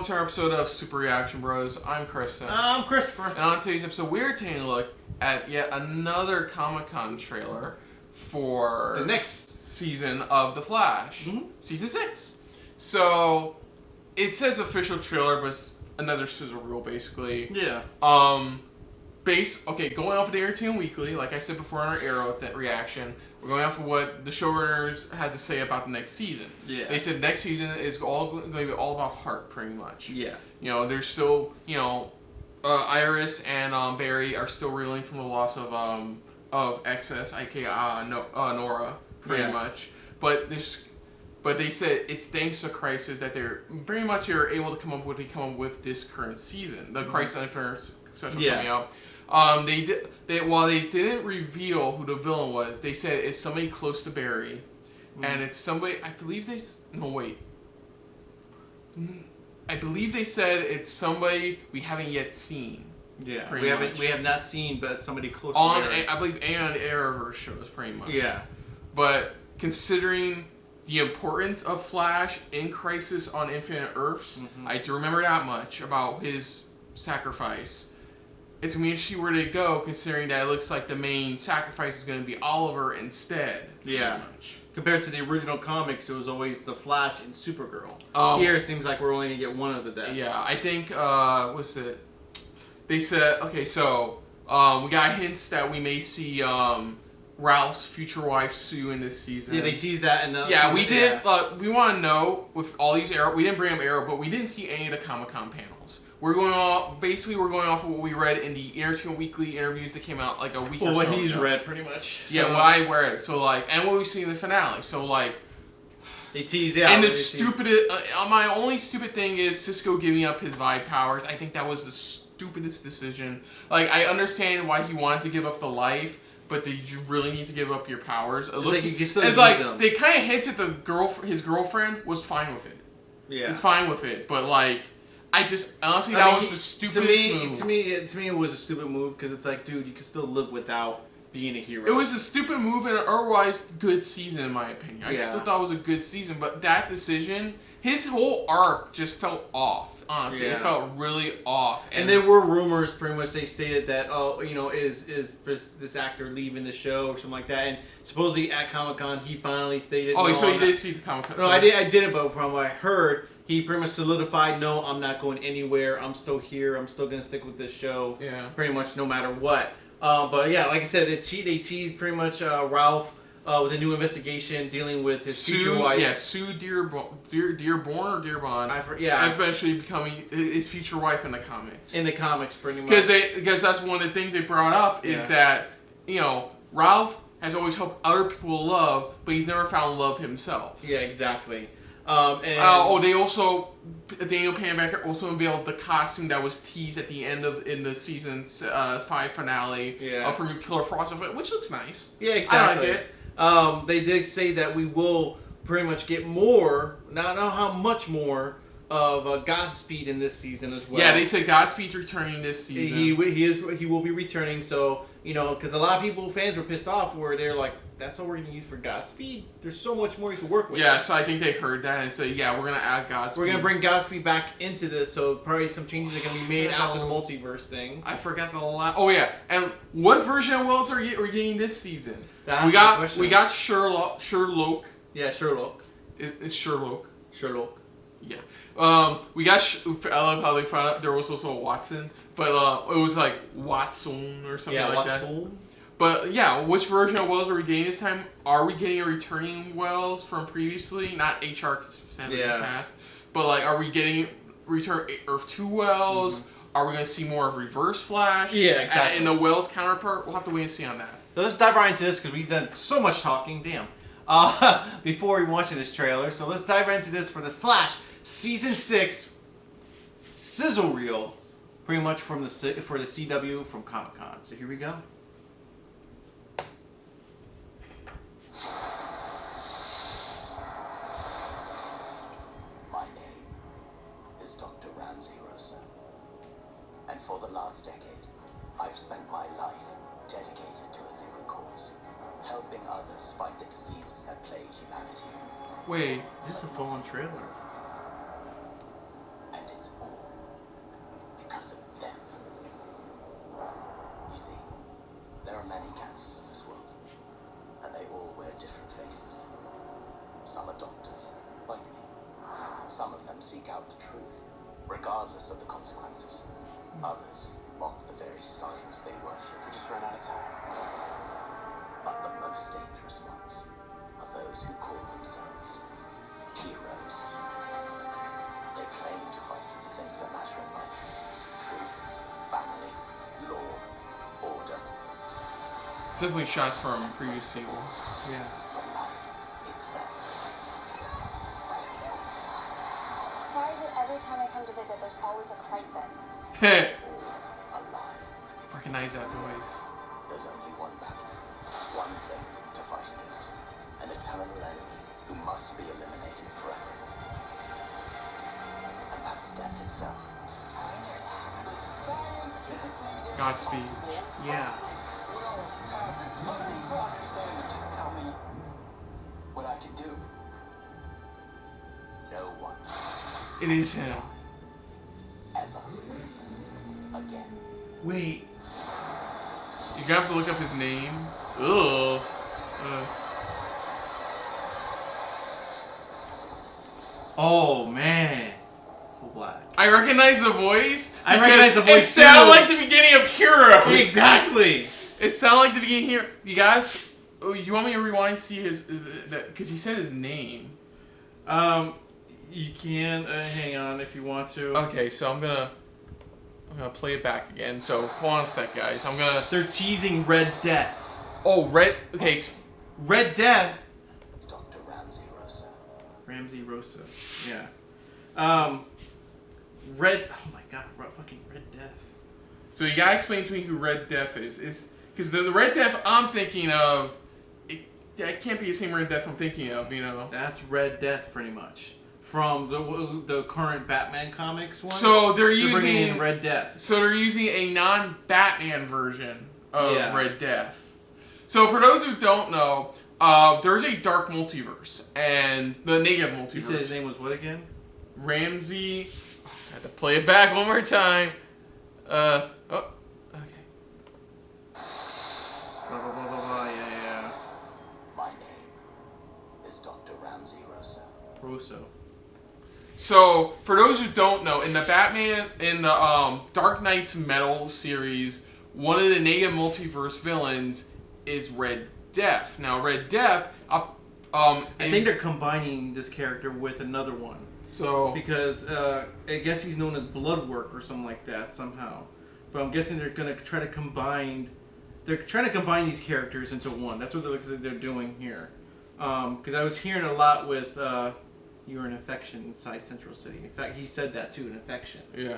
welcome to our episode of Super Reaction Bros. I'm Kristen. I'm Christopher. And on today's episode, we're taking a look at yet another Comic-Con trailer for the next season of The Flash, Season 6. So, it says official trailer, but it's another sizzle reel, basically. Yeah. Going off of the Entertainment Weekly, like I said before in our Arrow reaction, we're going off of what the showrunners had to say about the next season. Yeah. They said next season is going to be all about heart, pretty much. Yeah. You know, there's still, Iris and Barry are still reeling from the loss of Excess, aka Nora, pretty much. But they said it's thanks to Crisis that they're pretty much able to come up with this current season, the Crisis Infinite special coming out. While they didn't reveal who the villain was, they said it's somebody close to Barry, and it's somebody. I believe they said it's somebody we haven't yet seen. Yeah, we have not seen, but somebody close to Barry. I believe on Arrowverse shows pretty much. Yeah, but considering the importance of Flash in Crisis on Infinite Earths, I do remember that much about his sacrifice. It's going to be interesting where they go, considering that it looks like the main sacrifice is going to be Oliver instead. Yeah. Much. Compared to the original comics, it was always the Flash and Supergirl. Here it seems like we're only going to get one of the deaths. Yeah, I think, what's it? They said, okay, so we got hints that we may see Ralph's future wife Sue in this season. Yeah, they teased that in the season. We did. We want to know with all these Arrow. We didn't bring up Arrow, but we didn't see any of the Comic-Con panels. We're going off of what we read in the Entertainment Weekly interviews that came out like a week or so ago. Well, what he's read pretty much. Yeah, what I read. So and what we see in the finale. So they teased out. And the stupidest. My only stupid thing is Cisco giving up his vibe powers. I think that was the stupidest decision. I understand why he wanted to give up the life. But did you really need to give up your powers? You can still use them. They kind of hinted his girlfriend was fine with it. Yeah, he's fine with it. But honestly, that was the stupidest move. To me, it was a stupid move because it's like, dude, you can still live without being a hero. It was a stupid move and an otherwise good season, in my opinion. I still thought it was a good season, but that decision, his whole arc just felt off. Honestly, it felt really off. And there were rumors, pretty much, they stated that, is this actor leaving the show or something like that? And supposedly at Comic-Con, he finally stated. Oh, so you did see the Comic-Con? No, I didn't, but from what I heard, he pretty much solidified, no, I'm not going anywhere. I'm still here. I'm still going to stick with this show. Yeah. Pretty much no matter what. But yeah, like I said, they teased pretty much Ralph with a new investigation dealing with his future wife. Yeah, Sue Dearborn or Dearborn. Eventually becoming his future wife in the comics. In the comics, pretty much. Because that's one of the things they brought up is that, Ralph has always helped other people love, but he's never found love himself. Yeah, exactly. They also, Daniel Panabaker also unveiled the costume that was teased at the end in the season 5 finale from Killer Frost, which looks nice. Yeah, exactly. I like it. They did say that we will pretty much get more, not know how much more, of Godspeed in this season as well. Yeah, they said Godspeed's returning this season. He will be returning, so, because a lot of fans were pissed off where they're like, that's all we're going to use for Godspeed? There's so much more you can work with. Yeah, so I think they heard that and said, yeah, we're going to add Godspeed. We're going to bring Godspeed back into this, so probably some changes are going to be made after the multiverse thing. I forgot the last... Oh, yeah. And what version of Wells are we getting this season? We got Sherlock. Yeah, Sherlock. It's Sherlock. Sherlock. Yeah. We got... I love how they found out there was also a Watson, but it was like Watson or something like that. But yeah, which version of Wells are we getting this time? Are we getting a returning Wells from previously? Not HR, because in the past. But are we getting return Earth 2 Wells? Are we going to see more of Reverse Flash? Yeah, exactly. In the Wells counterpart? We'll have to wait and see on that. So let's dive right into this because we've done so much talking. Damn. Before we watching this trailer. So let's dive right into this for the Flash Season 6 sizzle reel. Pretty much for the CW from Comic-Con. So here we go. And for the last decade, I've spent my life dedicated to a single cause, helping others fight the diseases that plague humanity. Wait. Is this a full-on trailer? And it's seek out the truth, regardless of the consequences. Others mock the very science they worship. We just ran out of time. But the most dangerous ones are those who call themselves heroes. They claim to fight for the things that matter in life. Truth, family, law, order. It's definitely shots from previous sequel. Yeah. For life itself. Why is it every time I come to visit, there's always a crisis? All a lie. Recognize that voice. There's only one battle, one thing to fight against. An eternal enemy who must be eliminated forever. And that's death itself. Godspeed. Yeah. Just tell me what I can do. No one It is him. ever again. Wait. You're gonna have to look up his name. Ugh. Oh man. Full black. I recognize the voice. I recognize the It voice sounded too. like the beginning of Heroes. Exactly. It sounded like the beginning here. You guys, you want me to rewind see his, because he said his name. You can hang on if you want to. Okay, so I'm gonna play it back again. So hold on a sec, guys. They're teasing Red Death. Oh, Red. Okay. Red Death. Dr. Ramsey Rosa. Ramsey Rosa. Yeah. Red. Oh my God. Fucking Red Death. So you gotta explain to me who Red Death is. Is because the Red Death I'm thinking of, it can't be the same Red Death I'm thinking of. You know. That's Red Death, pretty much. From the current Batman comics one. So they're bringing using in Red Death. So they're using a non-Batman version of Yeah. Red Death. So for those who don't know, there's a dark multiverse and the negative multiverse. You said his name was what again? Ramsey. I had to play it back one more time. Okay. Blah blah blah blah blah. Yeah. My name is Dr. Ramsey Rosa. Rosso. So for those who don't know, in the Dark Knight's Metal series, one of the negative multiverse villains is Red Death. Now Red Death, I think they're combining this character with another one. So Because I guess he's known as Bloodwork or something like that somehow. But I'm guessing they're gonna try to combine. They're trying to combine these characters into one. That's what it looks like they're doing here. Because I was hearing a lot with you're an infection inside Central City. In fact, he said that too, an infection. yeah.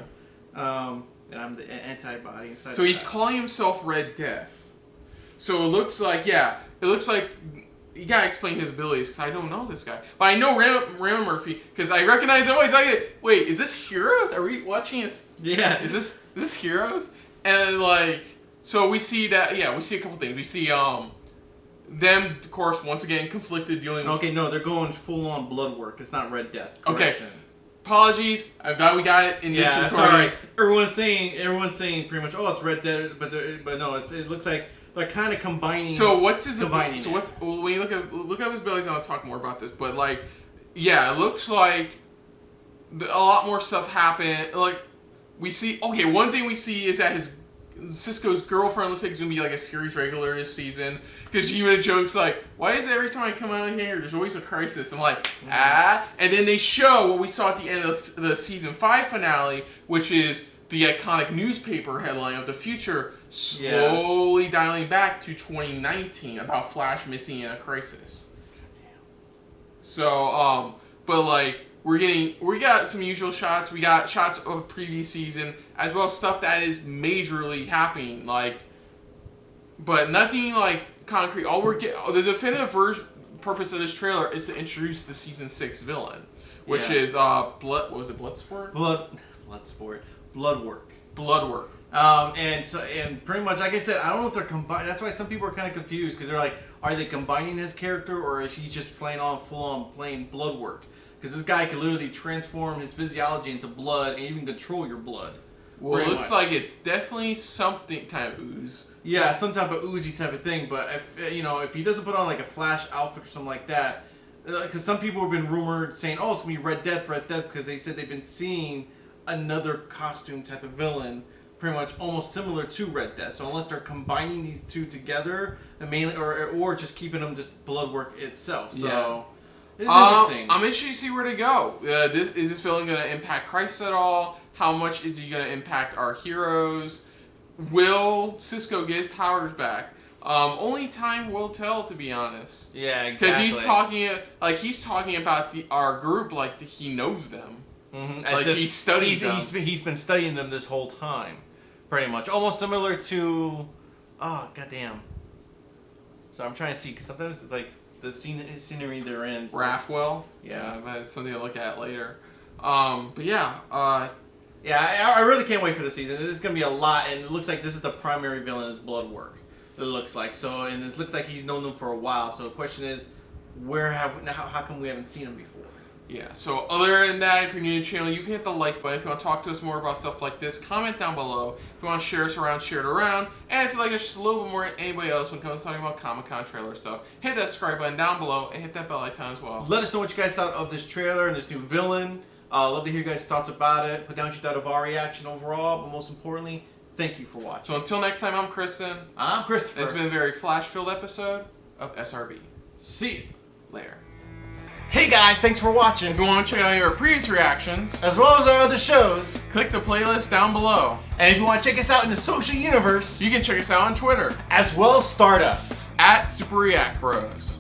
And I'm the antibody inside. So he's calling himself Red Death. So it looks like you gotta explain his abilities because I don't know this guy, but I know Ram Murphy because I recognize the voice. Wait, is this Heroes? Are we watching this? Yeah. Is this Heroes? And so we see that. Yeah, we see a couple things. We see them, of course, once again conflicted, dealing with. Okay, no, they're going full on Bloodwork. It's not Red Death. Okay. Correction. Apologies. We got it in this Yeah, recording. sorry. Everyone's saying pretty much, oh, it's Red Dead, but no, it looks like they're kind of combining. So what's his combining? So what's when you look at his abilities, and I'll talk more about this. But yeah, it looks like a lot more stuff happened. Like we see. Okay, one thing we see is that Cisco's girlfriend looks like it's gonna be like a series regular this season because she even jokes like, "Why is it every time I come out here, there's always a crisis?" I'm like, and then they show what we saw at the end of the season 5 finale, which is the iconic newspaper headline of the future slowly dialing back to 2019 about Flash missing in a crisis. So, but we got some usual shots. We got shots of previous season as well as stuff that is majorly happening. But nothing concrete. All the definitive purpose of this trailer is to introduce the season 6 villain, which is Bloodsport? Bloodwork. Bloodwork. And pretty much, like I said, I don't know if they're combining. That's why some people are kind of confused because they're like, are they combining his character or is he just full on playing Bloodwork? Because this guy can literally transform his physiology into blood and even control your blood. Well, it looks like it's definitely something kind of ooze. Yeah, some type of oozy type of thing. But if he doesn't put on like a Flash outfit or something like that, because some people have been rumored saying, "Oh, it's gonna be Red Death," because they said they've been seeing another costume type of villain, pretty much almost similar to Red Death. So unless they're combining these two together, and mainly or just keeping them just Bloodwork itself. So this is interesting. I'm interested to see where to go. Is this villain going to impact Christ at all? How much is he going to impact our heroes? Will Cisco get his powers back? Only time will tell, to be honest. Yeah, exactly. Because he's talking about our group like he knows them. Mm-hmm. Like he studies them. He's been studying them this whole time, pretty much. Almost similar to, goddamn. So I'm trying to see, because sometimes it's like the scenery they're in. So. Rathwell. Yeah, that's something to look at later. But yeah. I really can't wait for the season. This is gonna be a lot, and it looks like this is the primary villain is Bloodwork. It looks like so, and it looks like he's known them for a while. So the question is, how come we haven't seen him before? Yeah, so other than that, if you're new to the channel, you can hit the like button. If you want to talk to us more about stuff like this, comment down below. If you want to share us around, share it around. And if you like us just a little bit more than anybody else when it comes to talking about Comic-Con trailer stuff, hit that subscribe button down below and hit that bell icon as well. Let us know what you guys thought of this trailer and this new villain. Love to hear you guys' thoughts about it. Put down what you thought of our reaction overall, but most importantly, thank you for watching. So until next time, I'm Kristen. I'm Christopher. It's been a very flash-filled episode of SRB. See you Later. Hey guys, thanks for watching. If you want to check out our previous reactions, as well as our other shows, click the playlist down below. And if you want to check us out in the social universe, you can check us out on Twitter, as well as Stardust, @SuperReactBros.